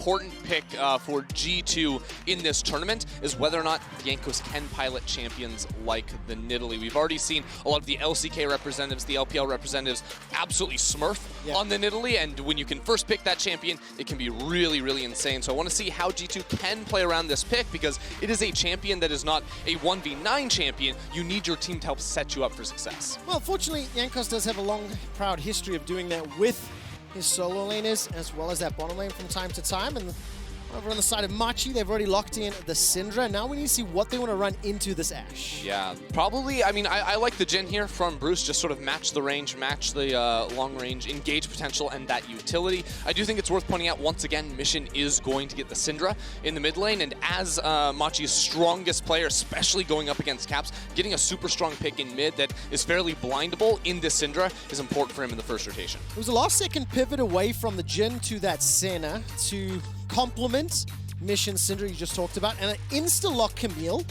important pick for G2 in this tournament is whether or not Jankos can pilot champions like the Nidalee. We've already seen a lot of the LCK representatives, the LPL representatives absolutely smurf on the Nidalee, and when you can first pick that champion, it can be really, really insane. So I want to see how G2 can play around this pick, because it is a champion that is not a 1v9 champion. You need your team to help set you up for success. Well, fortunately, Jankos does have a long, proud history of doing that with his solo laners as well as that bottom lane from time to time. And over on the side of Machi, they've already locked in the Syndra. Now we need to see what they want to run into this Ashe. Yeah, probably. I mean, I like the Jhin here from Bruce. Just sort of match the range, match the long range, engage potential, and that utility. I do think it's worth pointing out, once again, Mission is going to get the Syndra in the mid lane. And as Machi's strongest player, especially going up against Caps, getting a super strong pick in mid that is fairly blindable in this Syndra is important for him in the first rotation. It was a last second pivot away from the Jhin to that Senna to complement Mission Syndra you just talked about, and an insta-lock Camille.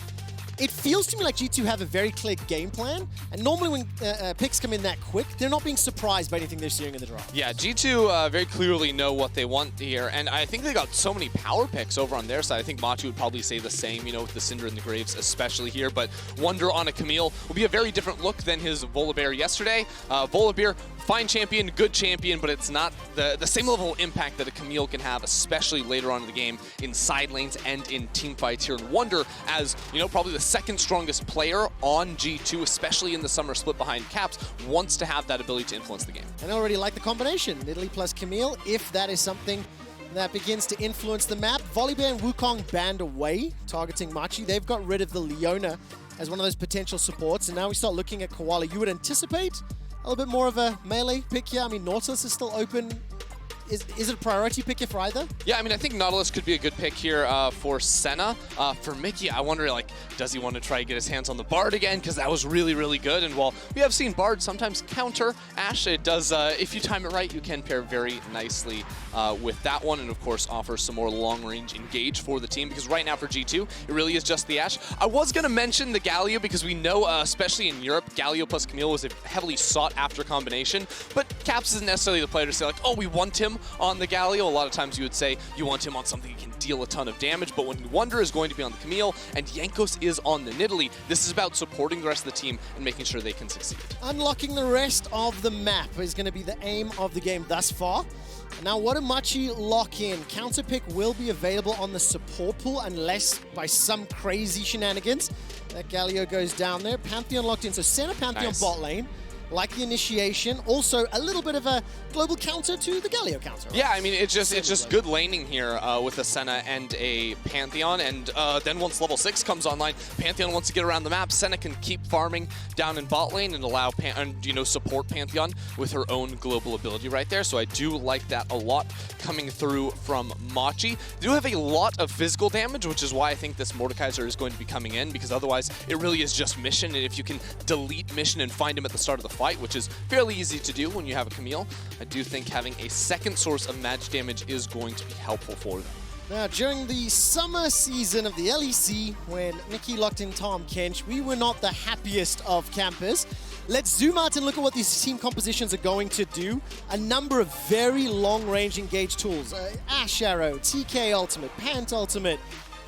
It feels to me like G2 have a very clear game plan, and normally when picks come in that quick, they're not being surprised by anything they're seeing in the draft. Yeah, G2 very clearly know what they want here, and I think they got so many power picks over on their side. I think Machi would probably say the same, you know, with the Syndra and the Graves especially here, but Wunder on a Camille will be a very different look than his Volibear yesterday. Volibear, fine champion, good champion, but it's not the same level of impact that a Camille can have, especially later on in the game in side lanes and in team fights here. And Wunder, as you know, probably the second strongest player on G2, especially in the summer split behind Caps, wants to have that ability to influence the game. And I already like the combination, Nidalee plus Camille, if that is something that begins to influence the map. Volibear and Wukong banned away, targeting Machi. They've got rid of the Leona as one of those potential supports, and now we start looking at Koala. You would anticipate a little bit more of a melee pick here. I mean, Nautilus is still open. Is it a priority pick here for either? Yeah, I mean, I think Nautilus could be a good pick here for Senna. For Mickey, I wonder, like, does he want to try to get his hands on the Bard again? Because that was really, really good. And while we have seen Bard sometimes counter Ashe, it does, if you time it right, you can pair very nicely with that one. And of course, offer some more long-range engage for the team. Because right now for G2, it really is just the Ashe. I was going to mention the Galio because we know, especially in Europe, Galio plus Camille was a heavily sought-after combination. But Caps isn't necessarily the player to say, like, oh, we want him on the Galio. A lot of times you would say you want him on something that can deal a ton of damage, but when Wunder is going to be on the Camille and Jankos is on the Nidalee, this is about supporting the rest of the team and making sure they can succeed. Unlocking the rest of the map is going to be the aim of the game thus far. Now, what do Machi lock in? Counter pick will be available on the support pool unless by some crazy shenanigans that Galio goes down there. Pantheon locked in, so Senna Pantheon bot lane. Like the initiation, also a little bit of a global counter to the Galio counter. Right? Yeah, I mean, it's just good laning here with a Senna and a Pantheon, and then once level 6 comes online, Pantheon wants to get around the map. Senna can keep farming down in bot lane and allow support Pantheon with her own global ability right there. So I do like that a lot coming through from Machi. They do have a lot of physical damage, which is why I think this Mordekaiser is going to be coming in, because otherwise it really is just Mission, and if you can delete Mission and find him at the start of the fight, which is fairly easy to do when you have a Camille, I do think having a second source of magic damage is going to be helpful for them. Now, during the summer season of the LEC, when Mickey locked in Tahm Kench, we were not the happiest of campers. Let's zoom out and look at what these team compositions are going to do. A number of very long-range engage tools. Ashe Arrow, TK Ultimate, Pant Ultimate,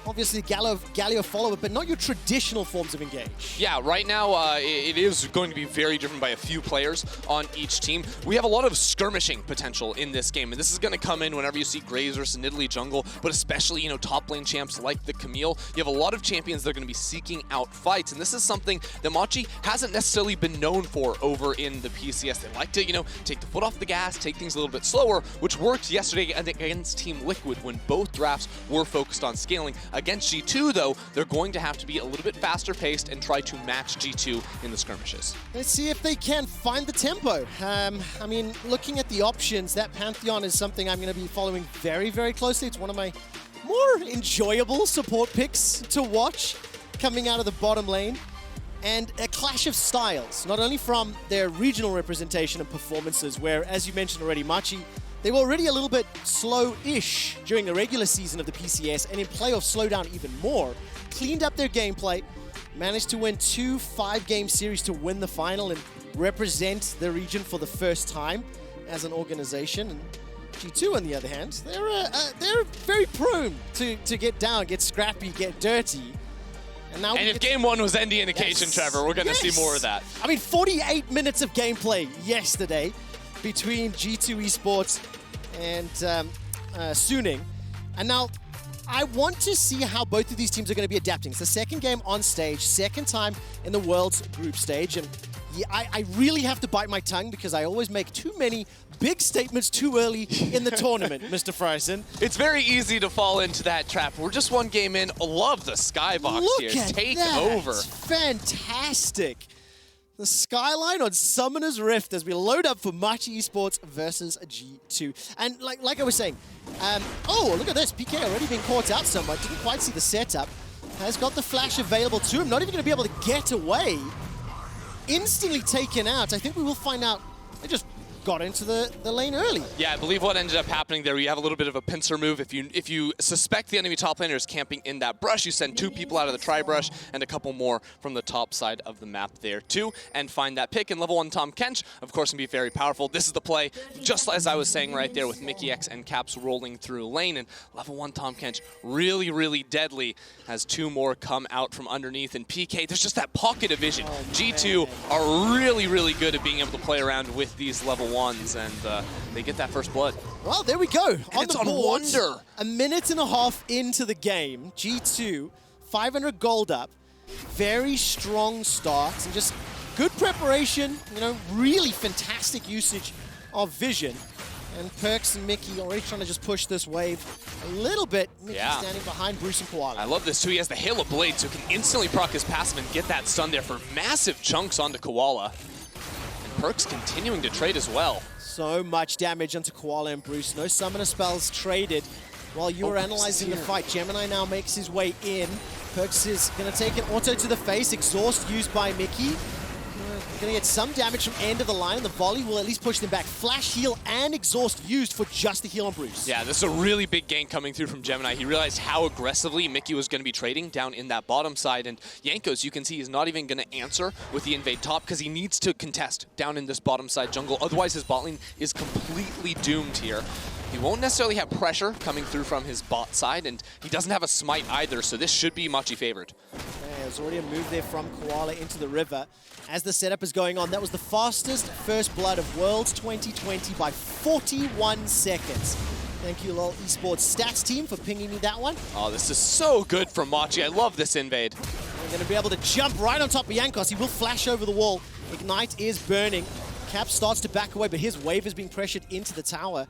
obviously Galio follower, but not your traditional forms of engage. Yeah, right now it is going to be very different by a few players on each team. We have a lot of skirmishing potential in this game, and this is going to come in whenever you see Graves versus Nidalee jungle, but especially, you know, top lane champs like the Camille. You have a lot of champions that are going to be seeking out fights, and this is something that Machi hasn't necessarily been known for over in the PCS. They like to, you know, take the foot off the gas, take things a little bit slower, which worked yesterday against Team Liquid when both drafts were focused on scaling. Against G2, though, they're going to have to be a little bit faster paced and try to match G2 in the skirmishes. Let's see if they can find the tempo. I mean, looking at the options, that Pantheon is something I'm going to be following very, very closely. It's one of my more enjoyable support picks to watch coming out of the bottom lane. And a clash of styles, not only from their regional representation and performances, where, as you mentioned already, Machi, they were already a little bit slow-ish during the regular season of the PCS, and in playoffs slowed down even more. Cleaned up their gameplay, managed to win 2 5-game series to win the final and represent the region for the first time as an organization. And G2, on the other hand, they're very prone to get down, get scrappy, get dirty. And if game one was any indication, yes. Trevor, we're going to see more of that. I mean, 48 minutes of gameplay yesterday between G2 Esports and Suning. And now I want to see how both of these teams are going to be adapting. It's the second game on stage, second time in the World's group stage. And yeah, I really have to bite my tongue because I always make too many big statements too early in the tournament, Mr. Fryson. It's very easy to fall into that trap. We're just one game in. Love the skybox here. Take over. Fantastic. The skyline on Summoner's Rift as we load up for Machi Esports versus G2. And like I was saying, oh, look at this. PK already being caught out somewhat. Didn't quite see the setup. Has got the flash available to him. Not even going to be able to get away. Instantly taken out. I think we will find out. They just got into the lane early. Yeah, I believe what ended up happening there, you have a little bit of a pincer move. If you suspect the enemy top laner is camping in that brush, you send 2 people out of the tri-brush and a couple more from the top side of the map there too, and find that pick. And level 1 Tahm Kench, of course, can be very powerful. This is the play, just as I was saying right there with Mykix and Caps rolling through lane. And level 1 Tahm Kench, really, really deadly as 2 more come out from underneath. And PK, there's just that pocket of vision. Oh, G2 are really, really good at being able to play around with these level 1s, and they get that first blood. Well, there we go. On the board, Wunder. A minute and a half into the game, G2, 500 gold up, very strong start, and just good preparation, you know, really fantastic usage of vision. And PerkZ and Mickey already trying to just push this wave a little bit. Mickey standing behind Bruce and Koala. I love this too. He has the Hail of Blade, so he can instantly proc his passive and get that stun there for massive chunks onto Koala. And PerkZ continuing to trade as well. So much damage onto Koala and Bruce. No summoner spells traded. While you were analyzing the fight, Gemini now makes his way in. PerkZ is going to take an auto to the face. Exhaust used by Mickey. Going to get some damage from end of the line, and the volley will at least push them back. Flash heal and exhaust used for just the heal on Bruce. Yeah, this is a really big gank coming through from Gemini. He realized how aggressively Mickey was going to be trading down in that bottom side, and Jankos, you can see, is not even going to answer with the invade top because he needs to contest down in this bottom side jungle. Otherwise, his bot lane is completely doomed here. He won't necessarily have pressure coming through from his bot side, and he doesn't have a smite either, so this should be Machi favored. There's already a move there from Koala into the river. As the setup is going on, that was the fastest first blood of Worlds 2020 by 41 seconds. Thank you, LoL Esports stats team, for pinging me that one. Oh, this is so good from Machi. I love this invade. We're going to be able to jump right on top of Jankos. He will flash over the wall. Ignite is burning. Cap starts to back away, but his wave is being pressured into the tower.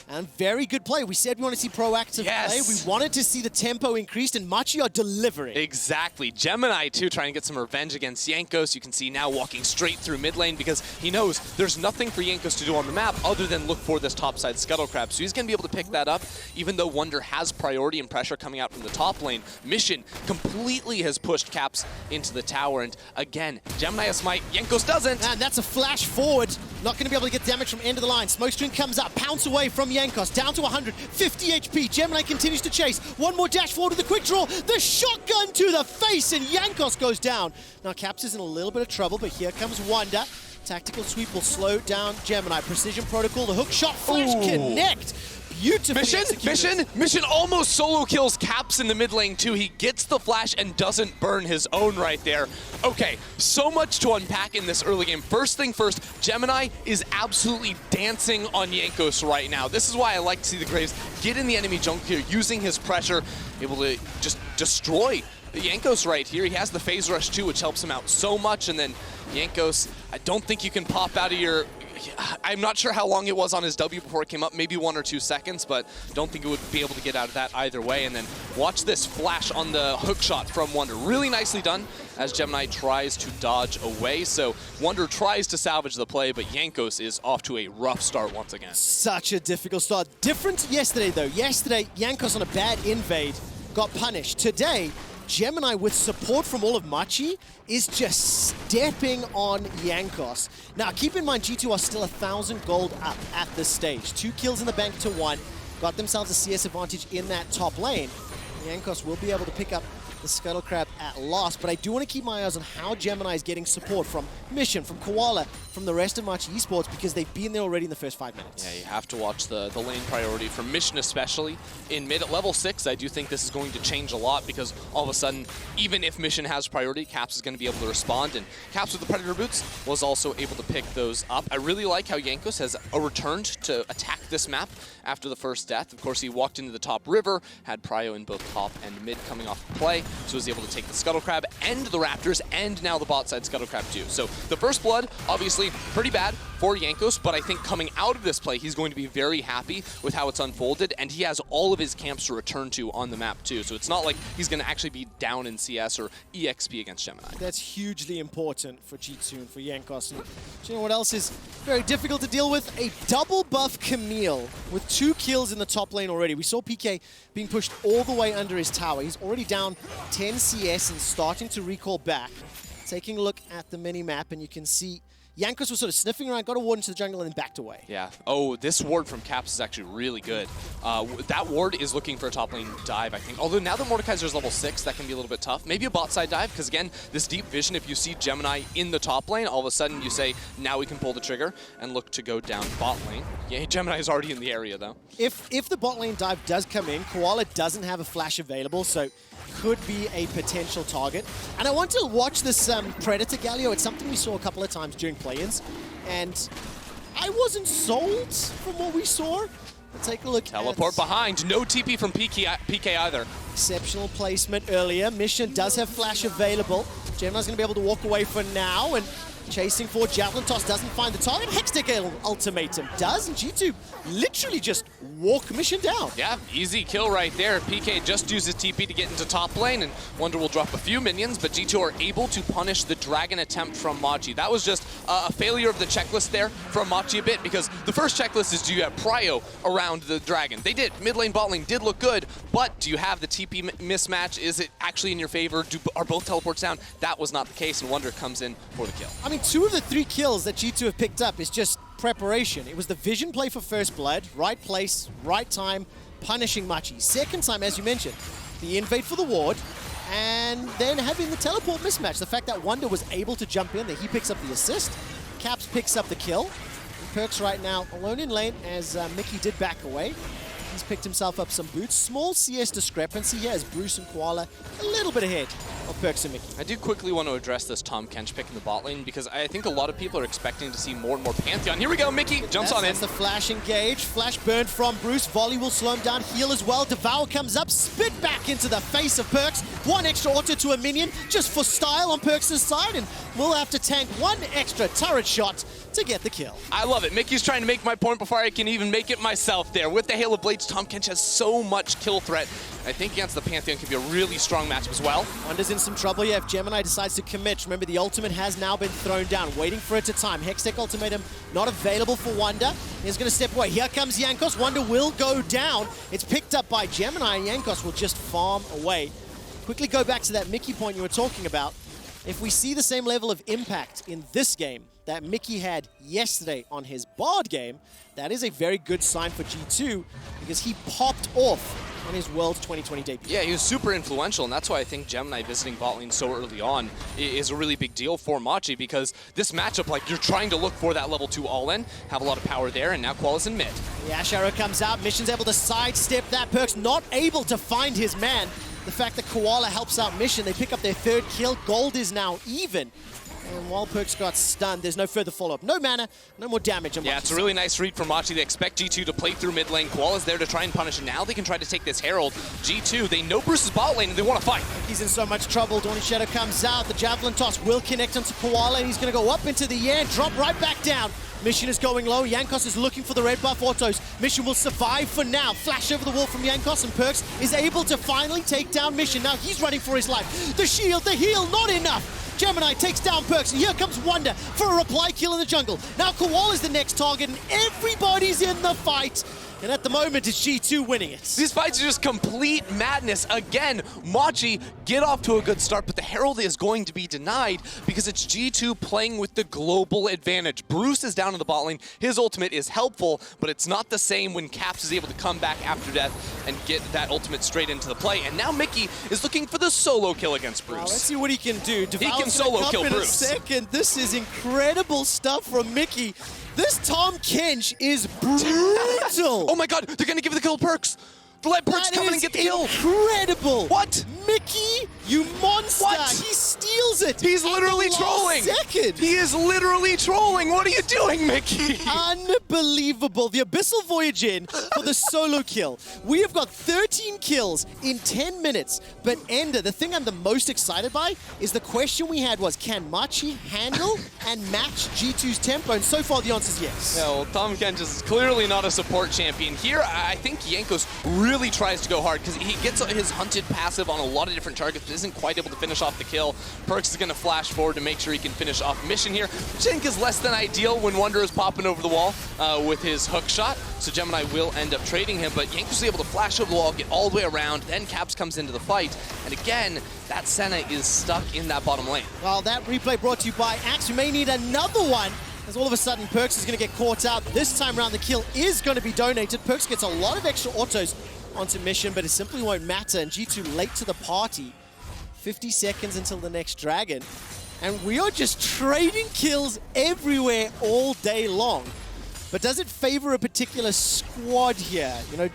And very good play. We said we want to see proactive play. We wanted to see the tempo increased, and Machi are delivering. Exactly. Gemini, too, trying to get some revenge against Jankos. You can see now walking straight through mid lane because he knows there's nothing for Jankos to do on the map other than look for this topside scuttle crab. So he's going to be able to pick that up, even though Wunder has priority and pressure coming out from the top lane. Mission completely has pushed Caps into the tower. And again, Gemini has smite. Jankos doesn't. And that's a flash forward. Not going to be able to get damage from end of the line. Smokescreen comes up, pounce away from Jankos, down to 150 HP. Gemini continues to chase. One more dash forward with a quick draw. The shotgun to the face, and Jankos goes down. Now Caps is in a little bit of trouble, but here comes Wunder. Tactical sweep will slow down Gemini. Precision protocol, the hook shot, flash connect. Beautifully Mission almost solo kills Caps in the mid lane too. He gets the flash and doesn't burn his own right there. Okay, so much to unpack in this early game. First thing first, Gemini is absolutely dancing on Jankos right now. This is why I like to see the Graves get in the enemy jungle here, using his pressure, able to just destroy Jankos right here. He has the phase rush too, which helps him out so much. And then Jankos, I don't think you can pop out of your... I'm not sure how long it was on his W before it came up, maybe 1 or 2 seconds, but don't think it would be able to get out of that either way. And then watch this flash on the hook shot from Wunder. Really nicely done as Gemini tries to dodge away. So Wunder tries to salvage the play, but Jankos is off to a rough start once again. Such a difficult start. Different yesterday, though. Yesterday, Jankos on a bad invade got punished. Today, Gemini, with support from all of Machi, is just stepping on Jankos. Now, keep in mind, G2 are still 1,000 gold up at this stage. 2 kills in the bank to 1. Got themselves a CS advantage in that top lane. Jankos will be able to pick up the Scuttle Crab at last, but I do want to keep my eyes on how Gemini is getting support from Mission, from Koala, from the rest of Machi Esports, because they've been there already in the first 5 minutes. Yeah, you have to watch the lane priority from Mission, especially in mid at level 6. I do think this is going to change a lot, because all of a sudden, even if Mission has priority, Caps is going to be able to respond, and Caps with the Predator boots was also able to pick those up. I really like how Jankos has returned to attack this map after the first death. Of course, he walked into the top river, had Prio in both top and mid coming off the play, so was able to take the Scuttle Crab and the Raptors, and now the bot side Scuttle Crab too. So the first blood, obviously pretty bad for Jankos, but I think coming out of this play, he's going to be very happy with how it's unfolded, and he has all of his camps to return to on the map too. So it's not like he's going to actually be down in CS or EXP against Gemini. That's hugely important for G2 and for Jankos. And do you know what else is very difficult to deal with? A double buff Camille with 2 kills in the top lane already. We saw PK being pushed all the way under his tower. He's already down 10 CS and starting to recall back. Taking a look at the mini-map, and you can see Jankos was sort of sniffing around, got a ward into the jungle, and then backed away. Yeah. Oh, this ward from Caps is actually really good. That ward is looking for a top lane dive, I think. Although now that Mordekaiser is level 6, that can be a little bit tough. Maybe a bot side dive, because again, this deep vision, if you see Gemini in the top lane, all of a sudden you say, now we can pull the trigger and look to go down bot lane. Yeah, Gemini is already in the area, though. If the bot lane dive does come in, Koala doesn't have a flash available, so could be a potential target. And I want to watch this Predator Galio. It's something we saw a couple of times during play-ins, and I wasn't sold from what we saw. Take a look. Teleport behind. No TP from PK either. Exceptional placement earlier. Mission does have flash available. Gemini's going to be able to walk away for now, and chasing for Javelin Toss, doesn't find the target. Hextech Ultimatum does, and G2 literally just walk Mission down. Yeah, easy kill right there. PK just uses TP to get into top lane, and Wunder will drop a few minions, but G2 are able to punish the dragon attempt from Machi. That was just a failure of the checklist there from Machi a bit, because the first checklist is, do you have Prio around the dragon? They did. Mid lane, bot lane did look good, but do you have the TP mismatch? Is it actually in your favor? Are both teleports down? That was not the case, and Wunder comes in for the kill. I mean, 2 of the 3 kills that G2 have picked up is just preparation. It was the vision play for first blood, right place, right time, punishing Machi. Second time, as you mentioned, the invade for the ward, and then having the teleport mismatch. The fact that Wunder was able to jump in there, he picks up the assist, Caps picks up the kill, and PerkZ right now alone in lane as Mickey did back away. He's picked himself up some boots. Small CS discrepancy here as Bruce and Koala a little bit ahead of PerkZ and Mickey. I do quickly want to address this Tahm Kench pick in the bot lane, because I think a lot of people are expecting to see more and more Pantheon. Here we go, Mickey jumps on in. That's the flash engage. Flash burn from Bruce. Volley will slow him down. Heal as well. Devour comes up. Spit back into the face of PerkZ. 1 extra auto to a minion just for style on PerkZ's side, and we'll have to tank 1 extra turret shot to get the kill. I love it. Mickey's trying to make my point before I can even make it myself there. With the Hail of Blades, Tahm Kench has so much kill threat. I think against the Pantheon could be a really strong matchup as well. Wunder's in some trouble here if Gemini decides to commit. Remember, the ultimate has now been thrown down, waiting for it to time. Hextech Ultimatum not available for Wunder. He's going to step away. Here comes Jankos. Wunder will go down. It's picked up by Gemini, and Jankos will just farm away. Quickly go back to that Mickey point you were talking about. If we see the same level of impact in this game that Mickey had yesterday on his Bard game, that is a very good sign for G2, because he popped off on his Worlds 2020 debut. Yeah, he was super influential, and that's why I think Gemini visiting bot lane so early on is a really big deal for Machi, because this matchup, like, you're trying to look for that level 2 all-in, have a lot of power there, and now Koala's in mid. The Ashe arrow comes out, Mission's able to sidestep that, PerkZ not able to find his man. The fact that Koala helps out Mission, they pick up their 3rd kill, gold is now even. And while PerkZ got stunned, there's no further follow-up. No mana, no more damage. Yeah, it's a really nice read from Machi. They expect G2 to play through mid lane. Koala's there to try and punish, and now they can try to take this Herald. G2, they know Bruce's bot lane, and they want to fight. He's in so much trouble. Dawning Shadow comes out. The Javelin Toss will connect onto Koala, and he's going to go up into the air and drop right back down. Mission is going low. Jankos is looking for the red buff autos. Mission will survive for now. Flash over the wall from Jankos, and PerkZ is able to finally take down Mission. Now he's running for his life. The shield, the heal, not enough. Gemini takes down PerkZ, and here comes Wunder for a reply kill in the jungle. Now Koala's the next target, and everybody's in the fight. And at the moment, it's G2 winning it. These fights are just complete madness. Again, Machi get off to a good start, but the Herald is going to be denied because it's G2 playing with the global advantage. Bruce is down in the bot lane. His ultimate is helpful, but it's not the same when Caps is able to come back after death and get that ultimate straight into the play. And now Mickey is looking for the solo kill against Bruce. Well, let's see what he can do. He can solo kill Bruce. In a second. This is incredible stuff from Mickey. This Tahm Kench is brutal. Oh my god, they're gonna give the kill PerkZ. Let PerkZ come in and get the kill. Incredible. What? Mickey, you monster. What? He steals it. He's literally trolling. Second. He is literally trolling. What are you doing, Mickey? Unbelievable. The Abyssal Voyage in for the solo kill. We have got 13 kills in 10 minutes. But Ender, the thing I'm the most excited by is the question we had was, can Machi handle and match G2's tempo? And so far the answer is yes. Yeah, well, Tahm Kench is clearly not a support champion. Here, I think Jankos really tries to go hard because he gets his hunted passive on a lot of different targets, but isn't quite able to finish off the kill. PerkZ is going to flash forward to make sure he can finish off mission here, which I think is less than ideal when Wunder is popping over the wall with his hook shot. So Gemini will end up trading him, but Jankos is able to flash over the wall, get all the way around, then Caps comes into the fight. And again, that Senna is stuck in that bottom lane. Well, that replay brought to you by Axe. We may need another one, as all of a sudden PerkZ is going to get caught out. This time around, the kill is going to be donated. PerkZ gets a lot of extra autos onto mission, but it simply won't matter. And G2 late to the party. 50 seconds until the next dragon. And we are just trading kills everywhere all day long. But does it favor a particular squad here? You know,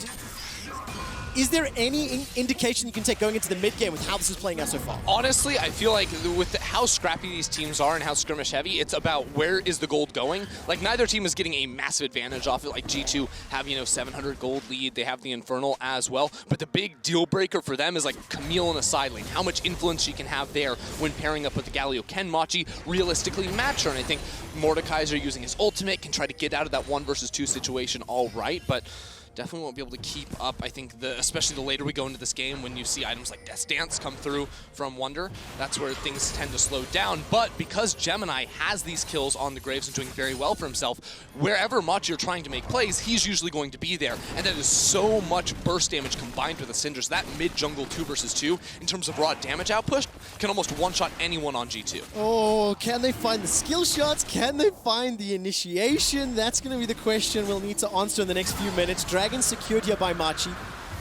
is there any indication you can take going into the mid game with how this is playing out so far? Honestly, I feel like with how scrappy these teams are and how skirmish heavy, it's about where is the gold going. Like, neither team is getting a massive advantage off it. Like, G2 have, 700 gold lead. They have the Infernal as well. But the big deal breaker for them is, like, Camille in the side lane. How much influence she can have there when pairing up with the Galio. Can Machi realistically match her? And I think Mordekaiser using his ultimate can try to get out of that 1 versus 2 situation all right, but definitely won't be able to keep up. I think, especially the later we go into this game, when you see items like Death Dance come through from Wunder, that's where things tend to slow down. But because Gemini has these kills on the Graves and doing very well for himself, wherever Machi are trying to make plays, he's usually going to be there. And that is so much burst damage combined with the Syndra. So that mid-jungle 2 versus 2, in terms of raw damage output, can almost one-shot anyone on G2. Oh, can they find the skill shots? Can they find the initiation? That's going to be the question we'll need to answer in the next few minutes. Dragon secured here by Machi.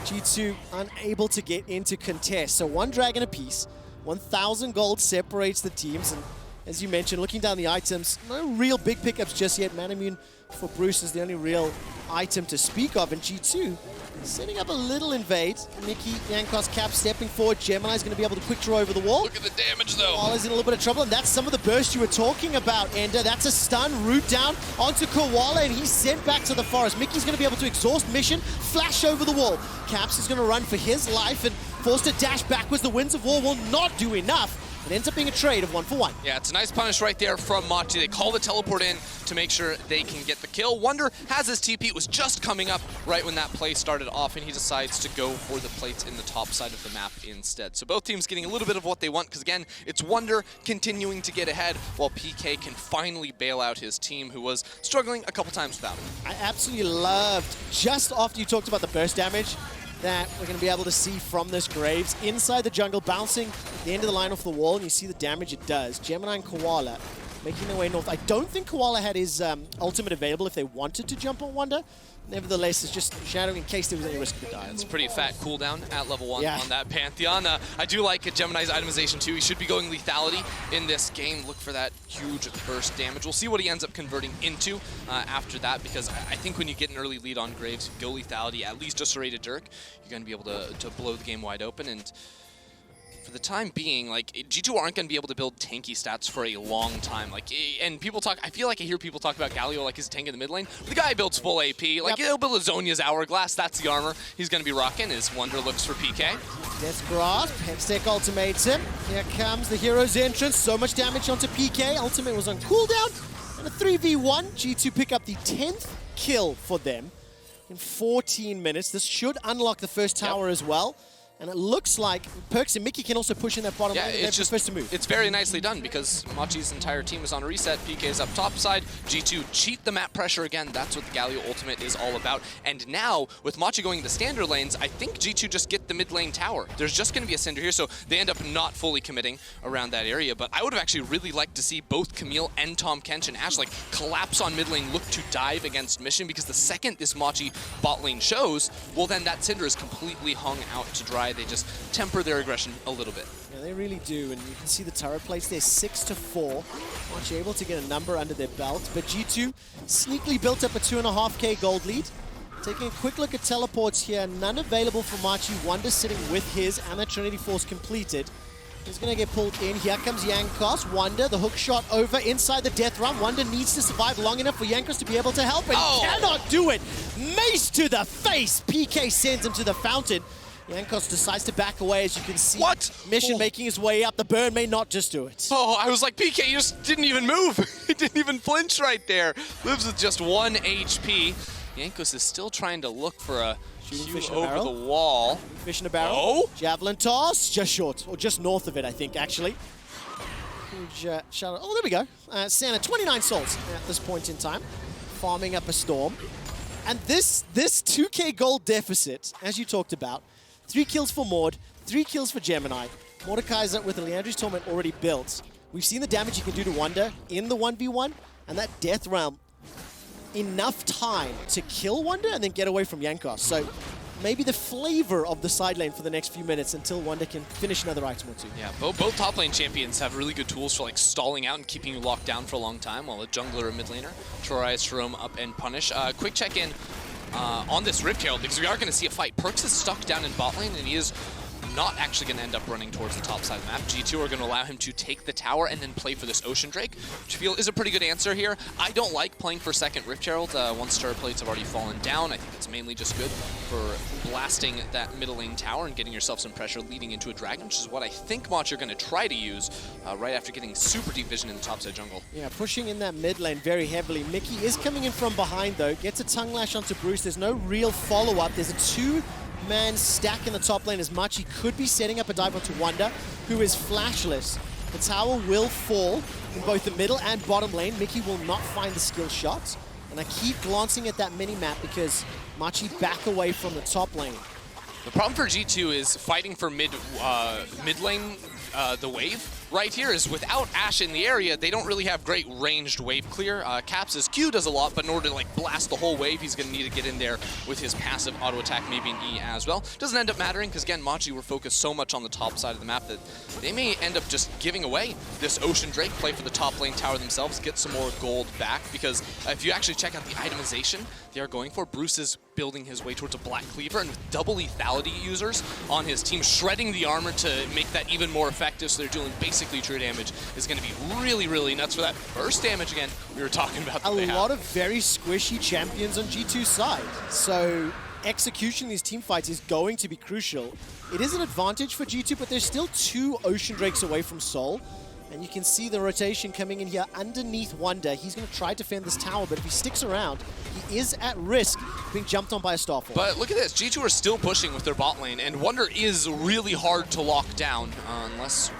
G2 unable to get into contest. So 1 dragon apiece. 1,000 gold separates the teams. And as you mentioned, looking down the items, no real big pickups just yet. Man Immune for Bruce is the only real item to speak of. And G2 setting up a little invade. Mickey, Jankos, Cap stepping forward. Gemini's going to be able to quick draw over the wall. Look at the damage, though. Koala's in a little bit of trouble, and that's some of the burst you were talking about, Ender. That's a stun, root down onto Koala, and he's sent back to the forest. Mickey's going to be able to exhaust mission, flash over the wall. Caps is going to run for his life and forced to dash backwards. The Winds of War will not do enough. It ends up being a trade of 1 for 1. Yeah, it's a nice punish right there from Machi. They call the teleport in to make sure they can get the kill. Wunder has his TP. It was just coming up right when that play started off, and he decides to go for the plates in the top side of the map instead. So both teams getting a little bit of what they want, because again, it's Wunder continuing to get ahead, while PK can finally bail out his team, who was struggling a couple times without him. I absolutely loved, just after you talked about the burst damage, that we're going to be able to see from this Graves inside the jungle, bouncing at the end of the line off the wall, and you see the damage it does. Gemini and Koala making their way north. I don't think Koala had his ultimate available if they wanted to jump on Wunder. Nevertheless, it's just Shadow in case there was any risk of the die. It's a pretty fat cooldown at level 1 yeah. on that Pantheon. I do like Gemini's itemization too. He should be going lethality in this game. Look for that huge burst damage. We'll see what he ends up converting into after that, because I think when you get an early lead on Graves, you go lethality, at least a serrated Dirk, you're going to be able to blow the game wide open. And for the time being, like, G2 aren't going to be able to build tanky stats for a long time. Like, and people talk, I feel like I hear people talk about Galio like he's a tank in the mid lane. But the guy builds full AP. Like, he'll build a Zhonya's Hourglass. That's the armor he's going to be rocking, as Wunder looks for PK. Gets grasp, Hextech ultimates him. Here comes the hero's entrance. So much damage onto PK. Ultimate was on cooldown. And a 3v1. G2 pick up the 10th kill for them in 14 minutes. This should unlock the first tower as well. And it looks like PerkZ and Mickey can also push in that bottom lane. It's just first to move. It's very nicely done because Machi's entire team is on a reset. PK's up top side. G2 cheat the map pressure again. That's what the Galio ultimate is all about. And now, with Machi going to standard lanes, I think G2 just get the mid lane tower. There's just going to be a Syndra here, so they end up not fully committing around that area. But I would have actually really liked to see both Camille and Tahm Kench and Ashe like collapse on mid lane, look to dive against Mission, because the second this Machi bot lane shows, well then that Syndra is completely hung out to dry. They just temper their aggression a little bit. Yeah, they really do, and you can see the turret plates there, 6-4. Machi able to get a number under their belt, but G2 sneakily built up a 2.5k gold lead. Taking a quick look at teleports here, none available for Machi. Wunder sitting with his, and the Trinity Force completed. He's going to get pulled in. Here comes Jankos. Wunder, the hook shot over inside the death run. Wunder needs to survive long enough for Jankos to be able to help, and he cannot do it. Mace to the face. PK sends him to the fountain. Jankos decides to back away, as you can see. What? Mission making his way up. The burn may not just do it. Oh, I was like, PK, you just didn't even move. He didn't even flinch right there. Lives with just 1 HP. Jankos is still trying to look for a fish over the wall. Fish in a barrel. Oh. Javelin toss, just short, or just north of it, I think, actually. Huge shout out. Oh, there we go. Senna, 29 souls at this point in time, farming up a storm. And this 2k gold deficit, as you talked about, 3 kills for Mord, 3 kills for Gemini. Mordekaiser with the Leandry's Torment already built. We've seen the damage you can do to Wunder in the 1v1, and that Death Realm, enough time to kill Wunder and then get away from Jankos. So maybe the flavor of the side lane for the next few minutes until Wunder can finish another item or two. Yeah, both top lane champions have really good tools for like stalling out and keeping you locked down for a long time, while a jungler or mid laner tries to roam up and punish. Quick check in on this Rift Herald, because we are going to see a fight. PerkZ is stuck down in bot lane, and he is not actually going to end up running towards the top side of the map. G2 are going to allow him to take the tower and then play for this Ocean Drake, which I feel is a pretty good answer here. I don't like playing for second Rift Herald once turret plates have already fallen down. I think it's mainly just good for blasting that middle lane tower and getting yourself some pressure leading into a dragon, which is what I think Machi are going to try to use right after getting super deep vision in the top side jungle. Yeah, pushing in that mid lane very heavily. Mickey is coming in from behind though, gets a tongue lash onto Bruce. There's no real follow-up. There's a 2-man stack in the top lane as Machi could be setting up a dive onto Wunder, who is flashless. The tower will fall in both the middle and bottom lane. Mickey will not find the skill shots. And I keep glancing at that mini-map because Machi back away from the top lane. The problem for G2 is fighting for mid lane, the wave right here is without Ashe in the area, they don't really have great ranged wave clear. Caps' Q does a lot, but in order to like blast the whole wave, he's going to need to get in there with his passive auto attack, maybe an E as well. Doesn't end up mattering because again, Machi were focused so much on the top side of the map that they may end up just giving away this Ocean Drake, play for the top lane tower themselves, get some more gold back, because if you actually check out the itemization they are going for, Bruce is building his way towards a Black Cleaver, and with double lethality users on his team, shredding the armor to make that even more effective, so they're dealing basically true damage, is going to be really, really nuts for that burst damage again we were talking about. A lot of very squishy champions on G2's side, so execution in these team fights is going to be crucial. It is an advantage for G2, but they're still 2 Ocean Drakes away from Soul. And you can see the rotation coming in here underneath Wunder. He's going to try to defend this tower, but if he sticks around, he is at risk of being jumped on by a Starfall. But look at this. G2 are still pushing with their bot lane, and Wunder is really hard to lock down unless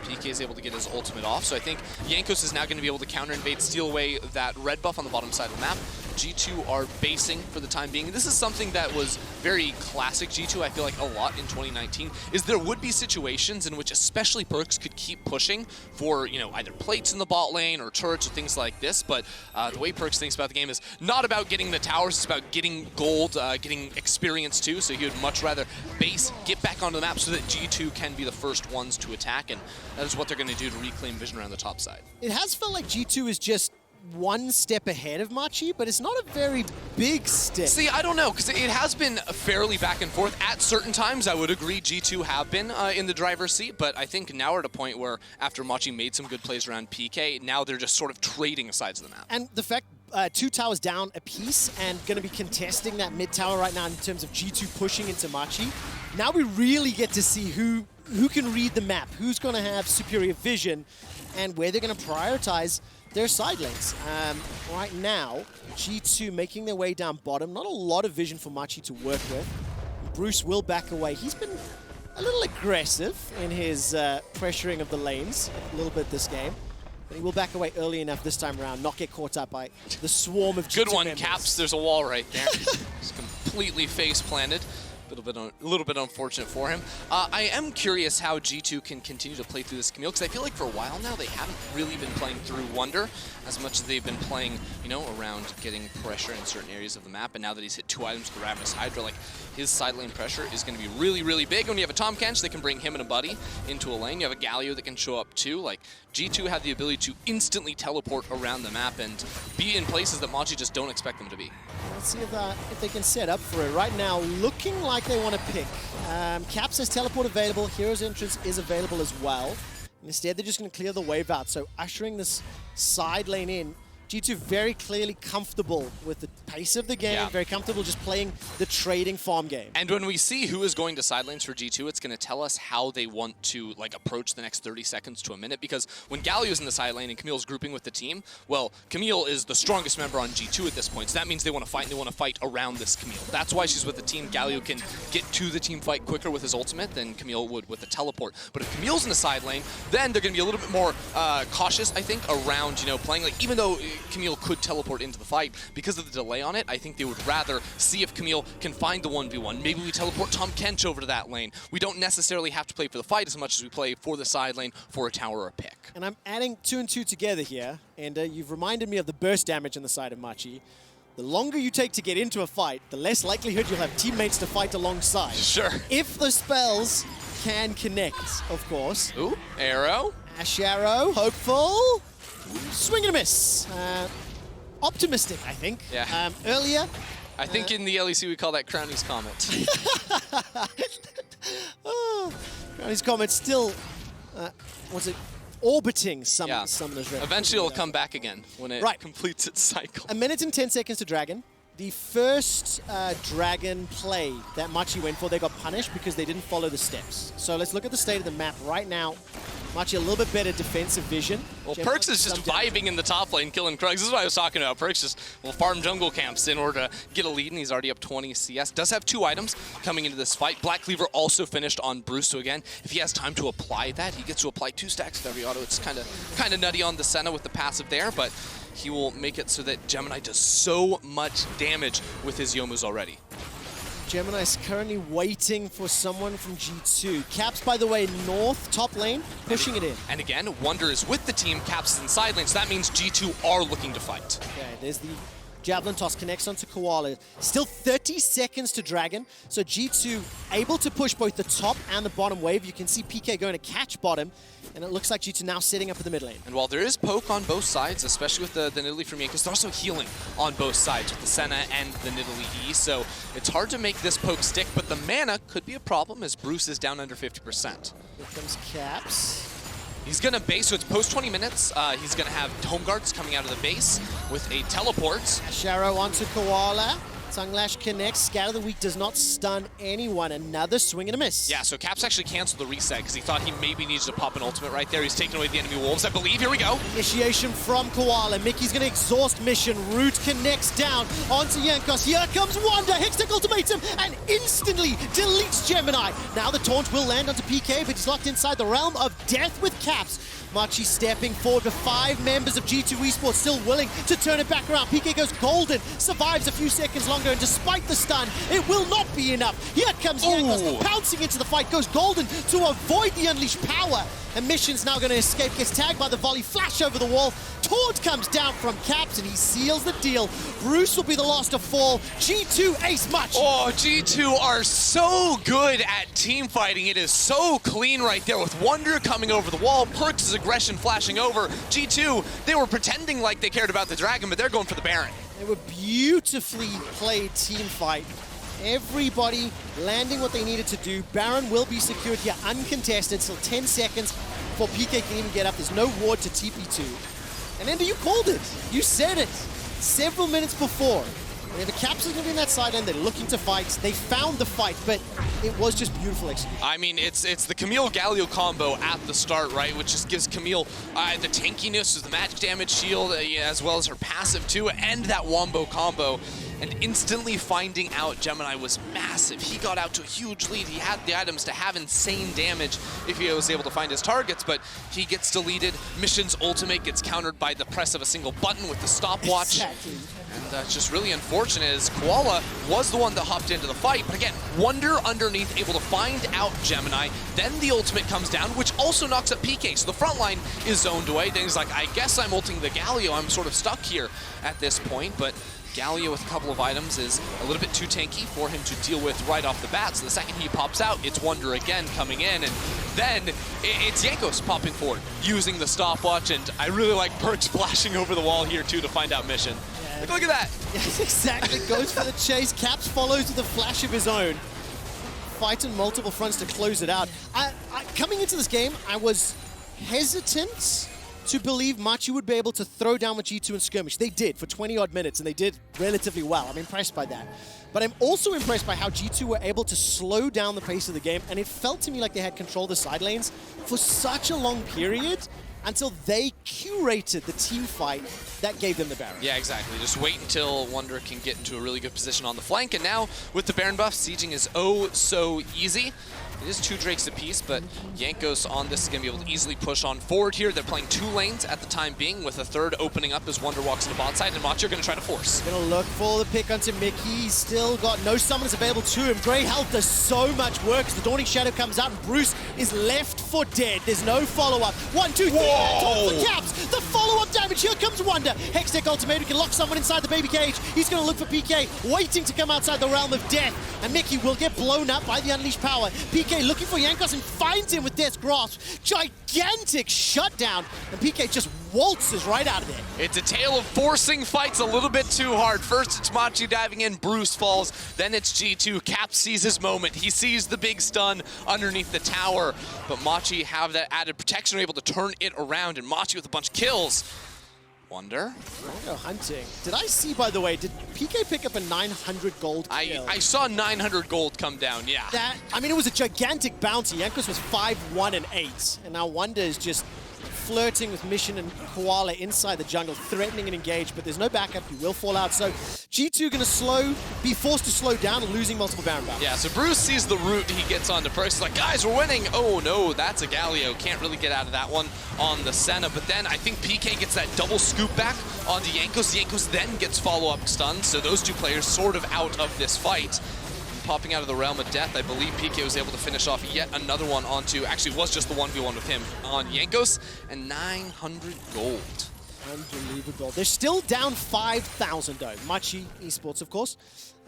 PK is able to get his ultimate off. So I think Jankos is now going to be able to counter-invade, steal away that red buff on the bottom side of the map. G2 are basing for the time being. This is something that was very classic G2, I feel like, a lot in 2019, is there would be situations in which especially PerkZ could keep pushing for, you know, either plates in the bot lane or turrets or things like this, but the way PerkZ thinks about the game is not about getting the towers, it's about getting gold, getting experience too, so he would much rather base, get back onto the map so that G2 can be the first ones to attack, and that is what they're going to do to reclaim vision around the top side. It has felt like G2 is just one step ahead of Machi, but it's not a very big step. See, I don't know, because it has been fairly back and forth. At certain times, I would agree G2 have been in the driver's seat, but I think now we're at a point where after Machi made some good plays around PK, now they're just sort of trading sides of the map. And the fact 2 towers down a piece and going to be contesting that mid tower right now in terms of G2 pushing into Machi, now we really get to see who can read the map, who's going to have superior vision, and where they're going to prioritize their side lanes. Right now, G2 making their way down bottom. Not a lot of vision for Machi to work with. Bruce will back away. He's been a little aggressive in his pressuring of the lanes a little bit this game. But he will back away early enough this time around, not get caught up by the swarm of G2 Good one, members. Caps. There's a wall right there. Just completely face planted. A little bit unfortunate for him. I am curious how G2 can continue to play through this Camille, because I feel like for a while now they haven't really been playing through Wunder as much as they've been playing, you know, around getting pressure in certain areas of the map. And now that he's hit 2 items with the Ravenous Hydra, like his side lane pressure is going to be really, really big. When you have a Tahm Kench, they can bring him and a buddy into a lane. You have a Galio that can show up too. Like G2 have the ability to instantly teleport around the map and be in places that Machi just don't expect them to be. Let's see if they can set up for it. Right now, looking like they want to pick. Caps has teleport available. Hero's entrance is available as well. And instead, they're just going to clear the wave out. So ushering this side lane in. G2 very clearly comfortable with the pace of the game, very comfortable just playing the trading farm game. And when we see who is going to side lanes for G2, it's going to tell us how they want to like approach the next 30 seconds to a minute, because when Galio's in the side lane and Camille's grouping with the team, well, Camille is the strongest member on G2 at this point, so that means they want to fight, and they want to fight around this Camille. That's why she's with the team. Galio can get to the team fight quicker with his ultimate than Camille would with the teleport. But if Camille's in the side lane, then they're going to be a little bit more cautious, I think, around, you know, playing, like, even though Camille could teleport into the fight, because of the delay on it, I think they would rather see if Camille can find the 1v1. Maybe we teleport Tahm Kench over to that lane. We don't necessarily have to play for the fight as much as we play for the side lane, for a tower or a pick. And I'm adding 2 and 2 together here, and you've reminded me of the burst damage on the side of Machi. The longer you take to get into a fight, the less likelihood you'll have teammates to fight alongside. Sure. If the spells can connect, of course. Ooh, arrow. Ashe arrow, hopeful. Swing and a miss. Optimistic, I think. Yeah. Earlier. I think in the LEC we call that Crowny's Comet. Oh, Crowny's Comet still, what's it? Orbiting some Summoner's Rift. Eventually it'll come back again when it completes its cycle. 1 minute and 10 seconds to Dragon. The first Dragon play that Machi went for, they got punished because they didn't follow the steps. So let's look at the state of the map right now. Machi a little bit better defensive vision. Well, PerkZ is just vibing in the top lane, killing Krugs. This is what I was talking about. PerkZ just will farm jungle camps in order to get a lead, and he's already up 20 CS. Does have 2 items coming into this fight. Black Cleaver also finished on Bruce, so again, if he has time to apply that, he gets to apply 2 stacks with every auto. It's kind of nutty on the Senna with the passive there, but he will make it so that Gemini does so much damage with his Yomus already. Gemini is currently waiting for someone from G2. Caps, by the way, north, top lane, pushing it in. And again, Wunder is with the team, Caps is in side lane, so that means G2 are looking to fight. Okay, there's the Javelin toss, connects onto Koala. Still 30 seconds to Dragon, so G2 able to push both the top and the bottom wave. You can see PK going to catch bottom, and it looks like G2 now sitting up in the mid lane. And while there is poke on both sides, especially with the Nidalee from Jankos, they're also healing on both sides with the Senna and the Nidalee E, so it's hard to make this poke stick, but the mana could be a problem as Bruce is down under 50%. Here comes Caps. He's going to base, so it's post 20 minutes. He's going to have home guards coming out of the base with a teleport. Ashe arrow onto Koala. Tongue Lash connects. Scatter the Weak does not stun anyone. Another swing and a miss. Yeah, so Caps actually canceled the reset because he thought he maybe needed to pop an ultimate right there. He's taking away the enemy wolves, I believe. Here we go. Initiation from Koala. Mickey's going to exhaust mission. Root connects down onto Jankos. Here comes Wunder. Hextech ultimates him and instantly deletes Gemini. Now the taunt will land onto PK, but he's locked inside the realm of death with Caps. Machi stepping forward with 5 members of G2 Esports still willing to turn it back around. PK goes golden, survives a few seconds longer, and despite the stun, it will not be enough. Here comes Jankos, pouncing into the fight, goes golden to avoid the unleashed power. And Mission's now going to escape, gets tagged by the volley, flash over the wall. Taunt comes down from Caps, and he seals the deal. Bruce will be the last to fall. G2 ace Machi. Oh, G2 are so good at team fighting. It is so clean right there with Wunder coming over the wall, PerkZ's aggression flashing over. G2, they were pretending like they cared about the Dragon, but they're going for the Baron. They were beautifully played team fight. Everybody landing what they needed to do. Baron will be secured here uncontested, still 10 seconds before PK can even get up. There's no ward to TP2. And Ender, you called it. You said it several minutes before. Whenever Caps is going to be in that side lane, they're looking to fight. They found the fight, but it was just beautiful execution. I mean, it's the Camille Galio combo at the start, right? Which just gives Camille the tankiness, the magic damage shield, as well as her passive too, and that wombo combo. and instantly finding out Gemini was massive. He got out to a huge lead. He had the items to have insane damage if he was able to find his targets, but he gets deleted. Mission's ultimate gets countered by the press of a single button with the stopwatch. Exactly. And it's just really unfortunate as Koala was the one that hopped into the fight. But again, Wunder underneath, able to find out Gemini. Then the ultimate comes down, which also knocks up PK. So the front line is zoned away. Then he's like, I guess I'm ulting the Galio. I'm sort of stuck here at this point. But Galio with a couple of items is a little bit too tanky for him to deal with right off the bat. So the second he pops out, it's Wunder again coming in. And then it's Jankos popping forward, using the stopwatch. And I really like PerkZ flashing over the wall here too to find out Mission. Like, look at that. Yes, exactly. Goes for the chase. Caps follows with a flash of his own. Fight on multiple fronts to close it out. Coming into this game, I was hesitant to believe Machi would be able to throw down with G2 and skirmish. They did for 20-odd minutes, and they did relatively well. I'm impressed by that. But I'm also impressed by how G2 were able to slow down the pace of the game, and it felt to me like they had control of the side lanes for such a long period until they curated the team fight that gave them the Baron. Yeah, exactly. Just wait until Wunder can get into a really good position on the flank. And now, with the Baron buff, sieging is oh so easy. It is 2 Drakes apiece, but Jankos on this is going to be able to easily push on forward here. They're playing 2 lanes at the time being, with a third opening up as Wunder walks into bot side, and Machi are going to try to force. Gonna look for the pick onto Mickey. He's still got no summons available to him. Grey Health does so much work as the Dawning Shadow comes out, and Bruce is left for dead. There's no follow-up. 1, 2, 3, top for Caps. The follow-up damage. Here comes Wunder. Hextech ultimate. He can lock someone inside the baby cage. He's gonna look for PK, waiting to come outside the realm of death. And Mickey will get blown up by the unleashed power. PK looking for Jankos and finds him with Death's Grasp. Gigantic shutdown, and PK just waltzes right out of there. It's a tale of forcing fights a little bit too hard. First it's Machi diving in, Bruce falls, then it's G2. Cap sees his moment. He sees the big stun underneath the tower, but Machi have that added protection, able to turn it around, and Machi with a bunch of kills. Wunder. Go hunting. Did I see, by the way, did PK pick up a 900 gold kill? I saw 900 gold come down, yeah. That, I mean, it was a gigantic bounty. Jankos was 5, 1, and 8. And now Wunder is just flirting with Mission and Koala inside the jungle, threatening and engage, but there's no backup. He will fall out. So G2 gonna be forced to slow down and losing multiple Baron battles. Yeah, so Bruce sees the route he gets onto PerkZ. He's like, guys, we're winning. Oh no, that's a Galio. Can't really get out of that one on the Senna. But then I think PK gets that double scoop back onto Jankos. Jankos then gets follow-up stun. So those 2 players sort of out of this fight. Popping out of the realm of death, I believe PK was able to finish off yet another one onto, actually it was just the 1v1 with him on Jankos, and 900 gold. Unbelievable. They're still down 5,000 though. Machi Esports, of course.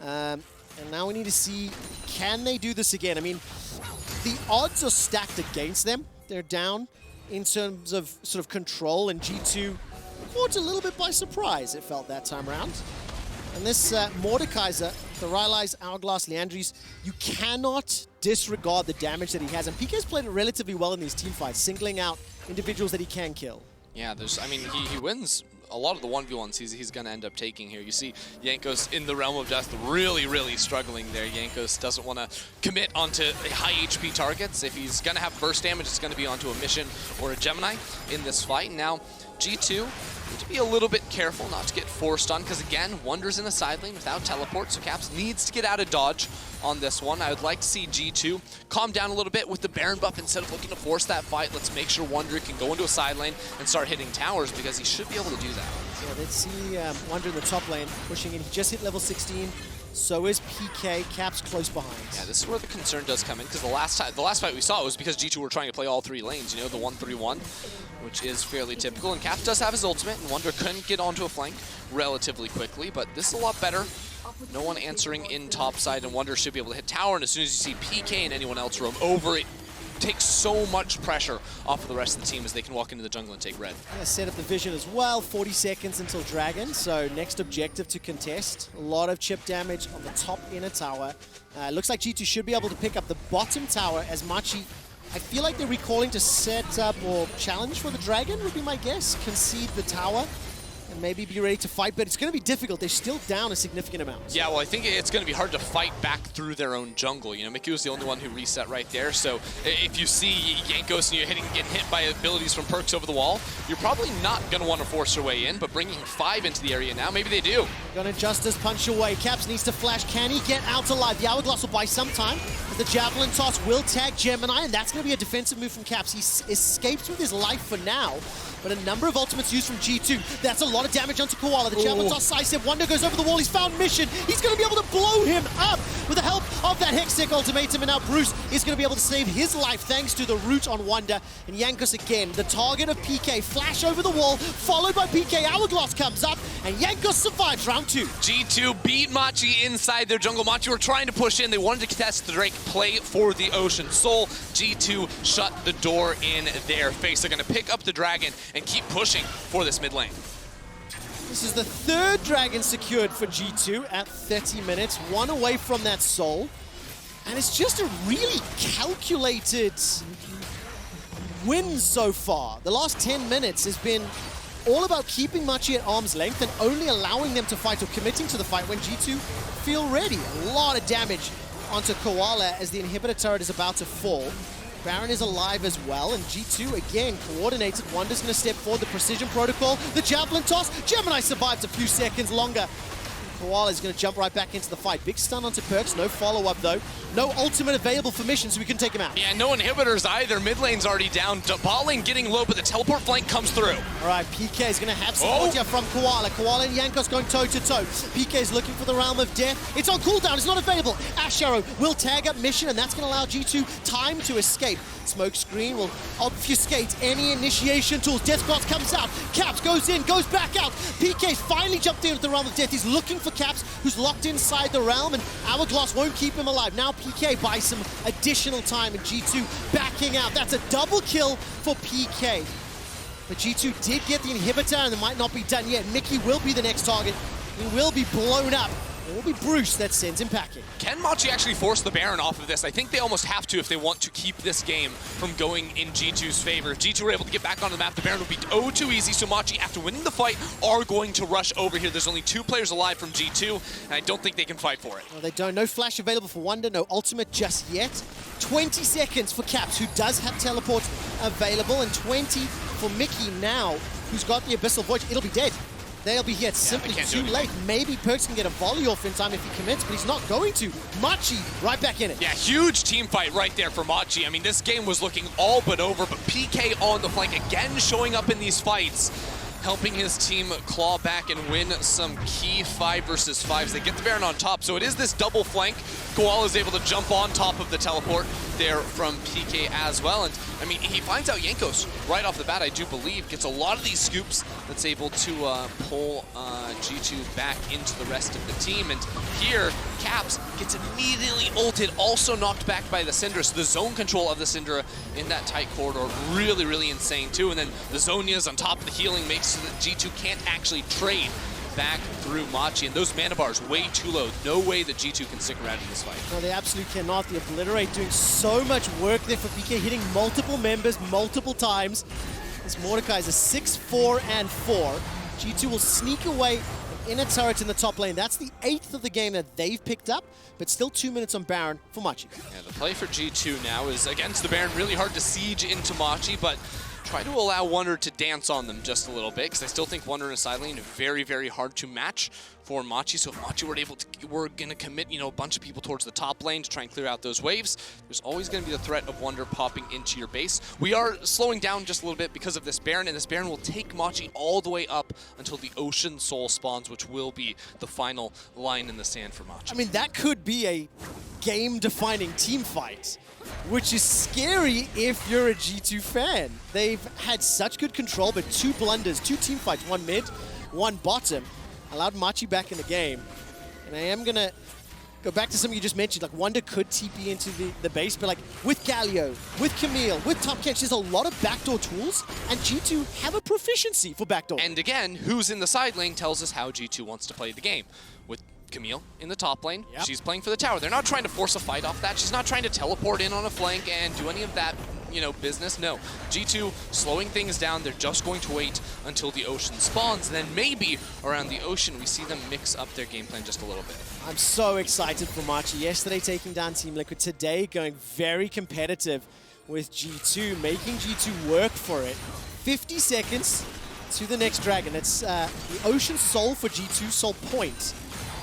And now we need to see, can they do this again? I mean, the odds are stacked against them. They're down in terms of sort of control, and G2 caught a little bit by surprise, it felt that time around. And this Mordekaiser, the Rylai's, Hourglass, Leandries, you cannot disregard the damage that he has. And PK's played it relatively well in these team fights, singling out individuals that he can kill. Yeah, I mean, he wins a lot of the 1v1s he's going to end up taking here. You see Jankos in the realm of death really, really struggling there. Jankos doesn't want to commit onto high HP targets. If he's going to have burst damage, it's going to be onto a Mission or a Gemini in this fight. Now, G2 need to be a little bit careful not to get forced on, because again, Wunder's in a side lane without teleport, so Caps needs to get out of dodge on this one. I would like to see G2 calm down a little bit with the Baron buff. Instead of looking to force that fight, let's make sure Wunder can go into a side lane and start hitting towers, because he should be able to do that. Yeah, let's see Wunder in the top lane pushing in. He just hit level 16. So is PK. Caps close behind. Yeah, this is where the concern does come in, because the last fight we saw was because G2 were trying to play all 3 lanes, you know, the 1-3-1, which is fairly typical. And Caps does have his ultimate, and Wunder couldn't get onto a flank relatively quickly, but this is a lot better. No one answering in top side, and Wunder should be able to hit tower, and as soon as you see PK and anyone else roam over, it takes so much pressure off of the rest of the team as they can walk into the jungle and take red. Yeah, set up the vision as well. 40 seconds until Dragon, so next objective to contest. A lot of chip damage on the top inner tower. Looks like G2 should be able to pick up the bottom tower as Machi, I feel like they're recalling to set up or challenge for the Dragon would be my guess. Concede the tower. And maybe be ready to fight, but it's going to be difficult. They're still down a significant amount. Yeah, well, I think it's going to be hard to fight back through their own jungle. You know, Mickey was the only one who reset right there, so if you see Jankos and you're getting hit by abilities from PerkZ over the wall, you're probably not going to want to force your way in, but bringing 5 into the area now, maybe they do. Gonna Justice punch away. Caps needs to flash. Can he get out alive? The Hourglass will buy some time. The Javelin toss will tag Gemini, and that's going to be a defensive move from Caps. He escapes with his life for now, but a number of ultimates used from G2. That's a lot of damage onto Koala. The Javelin toss, decisive. Wunder goes over the wall. He's found Mission. He's going to be able to blow him up with the help of that Hextech ultimatum, and now Bruce is going to be able to save his life thanks to the root on Wunder. And Jankos again, the target of PK. Flash over the wall, followed by PK. Hourglass comes up, and Jankos survives round 2. G2 beat Machi inside their jungle. Machi were trying to push in. They wanted to contest the Drake, play for the Ocean Soul. G2 shut the door in their face. They're going to pick up the Dragon and keep pushing for this mid lane. This is the 3rd Dragon secured for G2 at 30 minutes. 1 away from that Soul. And it's just a really calculated win so far. The last 10 minutes has been all about keeping Machi at arm's length and only allowing them to fight or committing to the fight when G2 feel ready. A lot of damage onto Koala as the inhibitor turret is about to fall. Baron is alive as well, and G2 again coordinated. Wunder's gonna step forward, the precision protocol, the javelin toss. Gemini survives a few seconds longer. Koala is going to jump right back into the fight. Big stun onto PerkZ, no follow-up though. No ultimate available for Mission, so we can take him out. Yeah, no inhibitors either. Mid lane's already down. Bot lane getting low, but the teleport flank comes through. All right, PK is going to have support here from Koala. Koala and Jankos going toe-to-toe. PK is looking for the Realm of Death. It's on cooldown, it's not available. Ashe Arrow will tag up Mission, and that's going to allow G2 time to escape. Smoke screen will obfuscate any initiation tools. Death Cross comes out. Caps goes in, goes back out. PK finally jumped in with the Realm of Death. He's looking for Caps, who's locked inside the realm, and Hourglass won't keep him alive. Now PK buys some additional time, and G2 backing out. That's a double kill for PK. But G2 did get the inhibitor, and it might not be done yet. Mickey will be the next target. He will be blown up. It will be Bruce that sends him packing. Can Machi actually force the Baron off of this? I think they almost have to if they want to keep this game from going in G2's favor. If G2 were able to get back onto the map, the Baron would be oh too easy, so Machi, after winning the fight, are going to rush over here. There's only 2 players alive from G2, and I don't think they can fight for it. No, they don't. No flash available for Wunder, no ultimate just yet. 20 seconds for Caps, who does have teleport available, and 20 for Mickey now, who's got the Abyssal Void. It'll be dead. They'll be here. It's simply too late. Maybe PerkZ can get a volley off in time if he commits, but he's not going to. Machi right back in it. Yeah, huge team fight right there for Machi. I mean, this game was looking all but over, but PK on the flank again showing up in these fights, helping his team claw back and win some key 5 versus 5s. They get the Baron on top, so it is this double flank. Koala is able to jump on top of the teleport there from PK as well. And I mean, he finds out Jankos right off the bat, I do believe, gets a lot of these scoops that's able to pull G2 back into the rest of the team. And here, Caps gets immediately ulted, also knocked back by the Syndra. So the zone control of the Syndra in that tight corridor, really, really insane too. And then the Zonia's on top of the healing makes so that G2 can't actually trade back through Machi, and those mana bars way too low. No way that G2 can stick around in this fight. No, they absolutely cannot. The Obliterate doing so much work there for PK, hitting multiple members multiple times. This Mordekaiser 6-4 and 4. G2 will sneak away an inner turret in the top lane. That's the 8th of the game that they've picked up, but still 2 minutes on Baron for Machi. Yeah, the play for G2 now is against the Baron. Really hard to siege into Machi, but try to allow Wunder to dance on them just a little bit, because I still think Wunder in a side lane is very, very hard to match for Machi. So if Machi were going to commit, you know, a bunch of people towards the top lane to try and clear out those waves, there's always going to be the threat of Wunder popping into your base. We are slowing down just a little bit because of this Baron, and this Baron will take Machi all the way up until the Ocean Soul spawns, which will be the final line in the sand for Machi. I mean, that could be a game-defining team fight, which is scary if you're a G2 fan. They've had such good control, but 2 blunders, 2 team fights, 1 mid, 1 bottom, allowed Machi back in the game. And I am gonna go back to something you just mentioned, like Wunder could TP into the base, but like with Galio, with Camille, with Tahm Kench, there's a lot of backdoor tools, and G2 have a proficiency for backdoor. And again, who's in the side lane tells us how G2 wants to play the game. With Camille in the top lane, she's playing for the tower. They're not trying to force a fight off that. She's not trying to teleport in on a flank and do any of that you know, business. No, G2 slowing things down. They're just going to wait until the ocean spawns. Then maybe around the ocean, we see them mix up their game plan just a little bit. I'm so excited for Machi. Yesterday taking down Team Liquid. Today going very competitive with G2, making G2 work for it. 50 seconds to the next dragon. It's the Ocean Soul for G2, Soul Point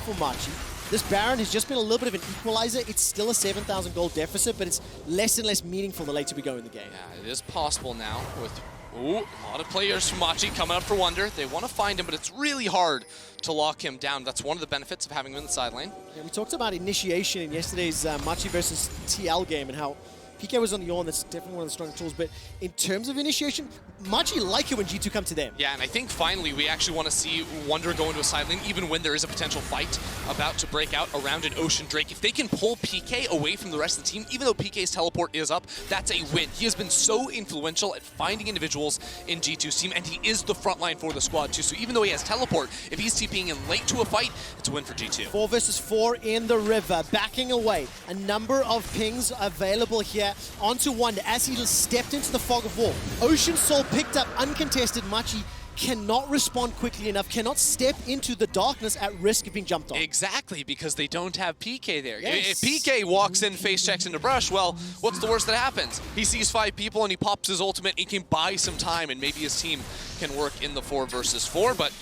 for Machi. This Baron has just been a little bit of an equalizer. It's still a 7,000 gold deficit, but it's less and less meaningful the later we go in the game. Yeah, it is possible now with a lot of players from Machi coming up for Wunder. They want to find him, but it's really hard to lock him down. That's one of the benefits of having him in the side lane. Yeah, we talked about initiation in yesterday's Machi versus TL game and how PK was on the Yawn. That's definitely one of the stronger tools. But in terms of initiation, Machi like it when G2 come to them. Yeah, and I think finally we actually want to see Wunder go into a side lane, even when there is a potential fight about to break out around an Ocean Drake. If they can pull PK away from the rest of the team, even though PK's teleport is up, that's a win. He has been so influential at finding individuals in G2's team, and he is the front line for the squad too. So even though he has teleport, if he's TPing in late to a fight, it's a win for G2. 4 versus 4 in the river, backing away. A number of pings available here onto Wunder as he stepped into the fog of war. Ocean Soul picked up uncontested. Machi cannot respond quickly enough, cannot step into the darkness at risk of being jumped on. Exactly, because they don't have PK there. Yes. If PK walks in, face checks into brush, well, what's the worst that happens? He sees 5 people and he pops his ultimate. He can buy some time and maybe his team can work in the 4 versus 4, but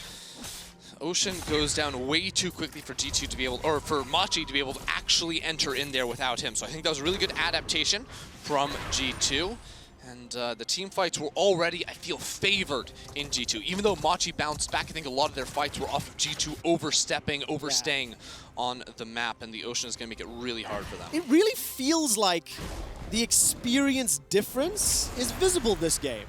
Ocean goes down way too quickly for G2 to be able, or for Machi to be able to actually enter in there without him. So I think that was a really good adaptation from G2. And the team fights were already, I feel, favored in G2. Even though Machi bounced back, I think a lot of their fights were off of G2 overstaying on the map, and the Ocean is going to make it really hard for them. It really feels like the experience difference is visible this game,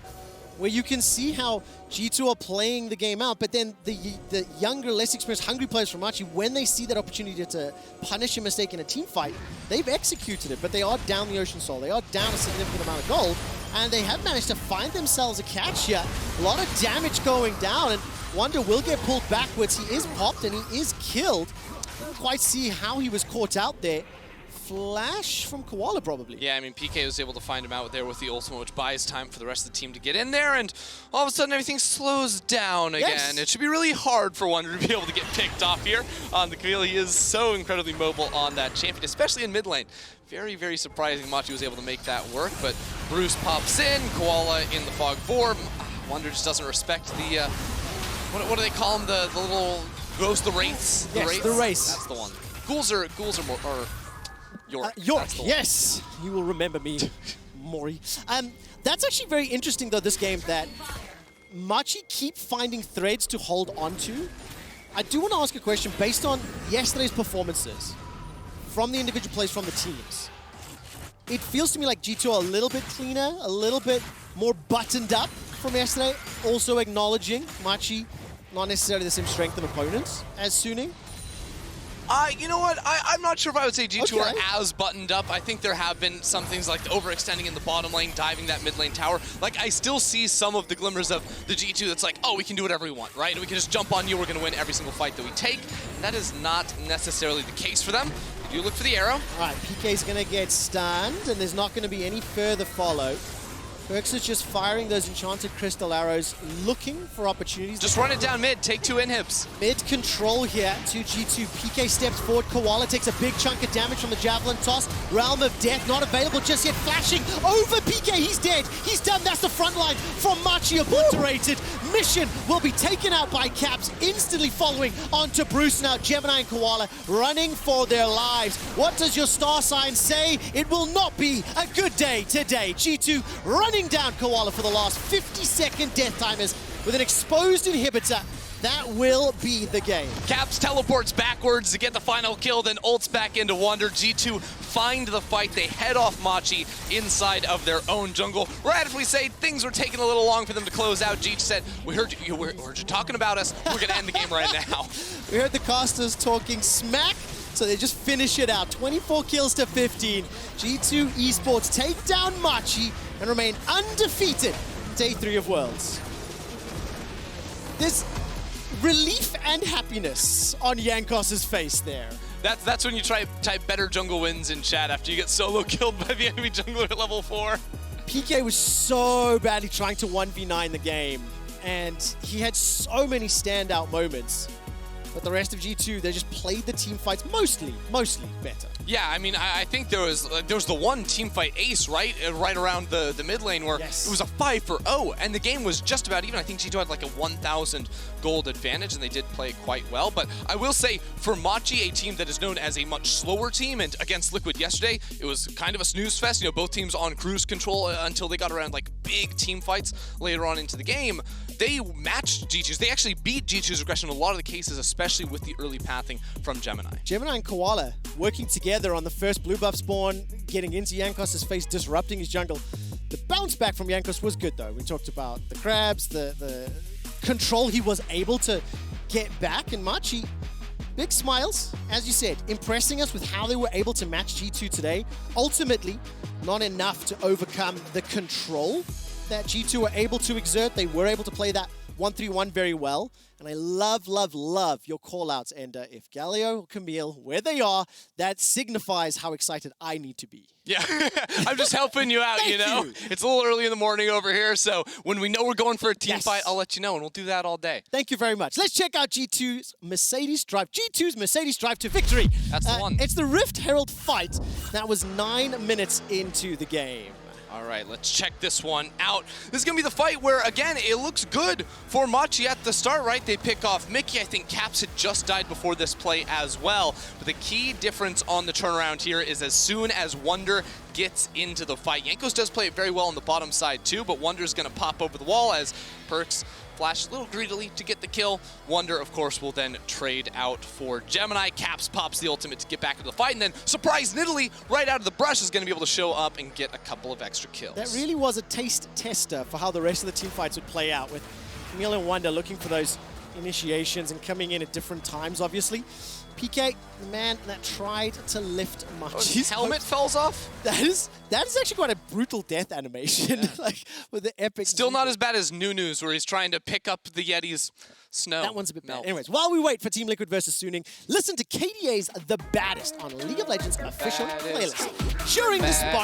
where you can see how G2 are playing the game out, but then the younger, less experienced, hungry players from Machi, when they see that opportunity to punish a mistake in a team fight, they've executed it, but they are down the Ocean Soul. They are down a significant amount of gold, and they have managed to find themselves a catch here. A lot of damage going down, and Wunder will get pulled backwards. He is popped, and he is killed. Didn't quite see how he was caught out there. Flash from Koala, probably. Yeah, I mean, PK was able to find him out there with the ultimate, which buys time for the rest of the team to get in there, and all of a sudden everything slows down again. Yes. It should be really hard for Wunder to be able to get picked off here on the Camille. He is so incredibly mobile on that champion, especially in mid lane. Very, very surprising Machi was able to make that work, but Bruce pops in, Koala in the fog 4. Wunder just doesn't respect the, what do they call them, the little ghost, the wraiths? Yes, the wraiths. That's the one. Ghouls are more, or York. York, yes. You will remember me, Maury. That's actually very interesting, though, this game, that Machi keep finding threads to hold on to. I do want to ask a question based on yesterday's performances from the individual plays from the teams. It feels to me like G2 are a little bit cleaner, a little bit more buttoned up from yesterday, also acknowledging Machi not necessarily the same strength of opponents as Suning. You know what? I'm not sure if I would say G2 Okay. are as buttoned up. I think there have been some things like the overextending in the bottom lane, diving that mid lane tower. Like, I still see some of the glimmers of the G2 that's like, oh, we can do whatever we want, right? We can just jump on you, we're going to win every single fight that we take. And that is not necessarily the case for them. They do look for the arrow. All right, PK's going to get stunned, and there's not going to be any further follow. PerkZ just firing those enchanted crystal arrows, looking for opportunities. Just run it down mid, take 2 inhibs. Mid control here to G2. PK steps forward. Koala takes a big chunk of damage from the javelin toss. Realm of Death not available just yet. Flashing over PK. He's dead. He's done. That's the front line from Machi obliterated. Mission will be taken out by Caps, instantly following onto Bruce. Now Gemini and Koala running for their lives. What does your star sign say? It will not be a good day today. G2 running down Koala for the last 50-second death timers with an exposed inhibitor. That will be the game. Caps teleports backwards to get the final kill, then ults back into Wunder. G2 find the fight. They head off Machi inside of their own jungle. Right as we say things were taking a little long for them to close out, G said, we heard you talking about us. We're going to end the game right now. We heard the casters talking smack, so they just finish it out. 24 kills to 15. G2 Esports take down Machi and remain undefeated day 3 of Worlds. There's relief and happiness on Jankos' face there. That's when you type better jungle wins in chat after you get solo killed by the enemy jungler at level 4. PK was so badly trying to 1v9 the game, and he had so many standout moments. But the rest of G2, they just played the team fights mostly better. Yeah, I mean, I think there was the one team fight ace, right? Right around the mid lane where it was a 5-0, and the game was just about even. I think G2 had like a 1,000 gold advantage, and they did play quite well. But I will say, for Machi, a team that is known as a much slower team, and against Liquid yesterday, it was kind of a snooze fest. You know, both teams on cruise control until they got around like big team fights later on into the game. They matched G2's. They actually beat G2's aggression in a lot of the cases, especially with the early pathing from Gemini. Gemini and Koala working together on the first blue buff spawn, getting into Jankos' face, disrupting his jungle. The bounce back from Jankos was good though. We talked about the crabs, the control he was able to get back, and Machi, big smiles, as you said, impressing us with how they were able to match G2 today. Ultimately, not enough to overcome the control that G2 were able to exert. They were able to play that 1-3-1 very well. And I love your call-outs. And if Galio or Camille, where they are, that signifies how excited I need to be. Yeah, I'm just helping you out, you know? It's a little early in the morning over here, so when we know we're going for a team fight, I'll let you know, and we'll do that all day. Thank you very much. Let's check out G2's Mercedes drive. G2's Mercedes drive to victory. That's the one. It's the Rift Herald fight. That was 9 minutes into the game. All right, let's check this one out. This is going to be the fight where, again, it looks good for Machi at the start, right? They pick off Mickey. I think Caps had just died before this play as well. But the key difference on the turnaround here is as soon as Wunder gets into the fight. Jankos does play it very well on the bottom side too, but Wunder's going to pop over the wall as PerkZ flashes a little greedily to get the kill. Wunder, of course, will then trade out for Gemini. Caps pops the ultimate to get back into the fight, and then surprise Nidalee right out of the brush is going to be able to show up and get a couple of extra kills. That really was a taste tester for how the rest of the team fights would play out, with Camille and Wunder looking for those initiations and coming in at different times, obviously. PK, the man that tried to lift Machi. His helmet falls off? That is actually quite a brutal death animation, like with the epic. Still not as bad as Nunu's, where he's trying to pick up the Yeti's snow. That one's a bit bad. Anyways, while we wait for Team Liquid versus Suning, listen to KDA's The Baddest on League of Legends official playlist. During the spot.